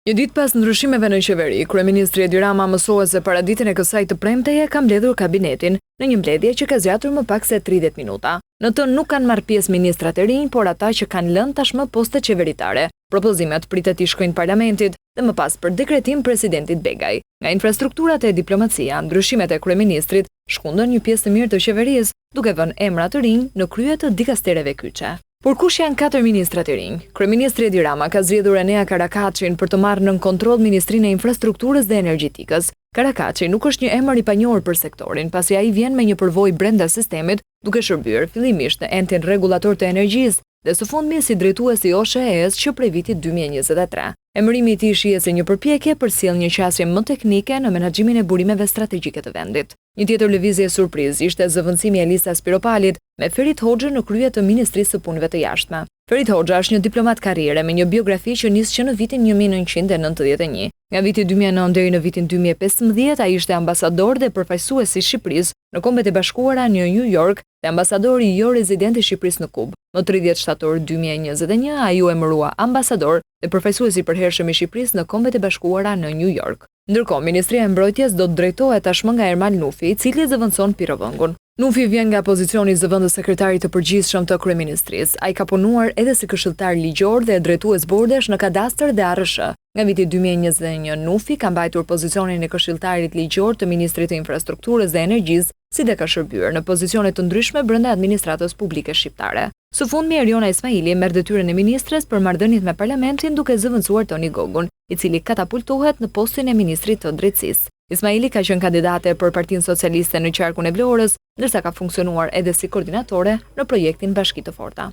Një ditë pas ndryshimeve në qeveri, kryeministri Edi Rama mësohet se para ditën e kësaj të premteje ka mbledhur kabinetin në një mbledhje që ka zgjatur më pak se 30 minuta. Në të nuk kanë marrë pjesë ministrat e rinj, por ata që kanë lënë tashmë poste qeveritare. Propozimet pritet të shkojnë parlamentit dhe më pas për dekretim presidentit Begaj. Nga infrastrukturat e diplomacia, ndryshimet e kryeministrit shkundën një pjesë të mirë të qeverisë, duke vënë emra të rinj në krye të dikastereve kyçe. Por kush janë 4 ministrat e rinj? Kryeministri Edi Rama ka zgjedhur Enea Karakaçin për të marrë nën kontroll Ministrinë e Infrastrukturës dhe Energjetikës. Karakaçi nuk është një emër i panjohur për sektorin, pasi ai vjen me një përvojë brenda sistemit, duke shërbyer fillimisht në Entin Rregullator të Energjisë dhe së fundmi si drejtues i OSHE-s që prej vitit 2023. Emërimi i tij shihet si një përpjekje për sjellë një qasje më teknike në menaxhimin e burimeve strategjike të vendit. Një tjetër lëvizje surprizë ishte zëvendësimi i Elisa Spiropalit me Ferit Hoxhën në krye të Ministrisë së Punëve të Jashtme. Ferit Hoxha është një diplomat karriere me një biografi që nis që në vitin 1991. Nga viti 2009 deri në vitin 2015 ai ishte ambasador dhe përfaqësues i Shqipërisë në Kombet e Bashkuara në New York dhe ambasador i jo rezident i Shqipërisë në Kubë. Më 30 shtator 2021 ai u emërua ambasador dhe përfaqësues i përhershëm i Shqipërisë në Kombet e Bashkuara në New York. Ndërkohë, Ministria e Mbrojtjes do të drejtohet tashmë nga Ermal Nufi, i cili zëvendëson Pirovëngun. Nufi vjen nga pozicioni i zëvendës sekretarit të përgjithshëm të kryeministrisë. Ai ka punuar edhe si këshilltar ligjor dhe drejtues bordesh në kadastër dhe ARSH. Nga viti 2021, Nufi ka mbajtur pozicionin e këshilltarit ligjor të Ministrit të Infrastrukturës dhe Energjisë, si dhe ka shërbyer në pozicione të ndryshme brenda administratës publike shqiptare. Së fundmi, Eriona Ismaili merr detyrën e ministres për marrëdhëniet me parlamentin duke zëvendësuar Toni Gogun, i cili katapultohet në postin e ministrit të drejtësisë. Ismaili ka qenë kandidate për Partinë Socialiste në qarkun e Vlorës, ndërsa ka funksionuar edhe si koordinatore në projektin Bashki të Forta.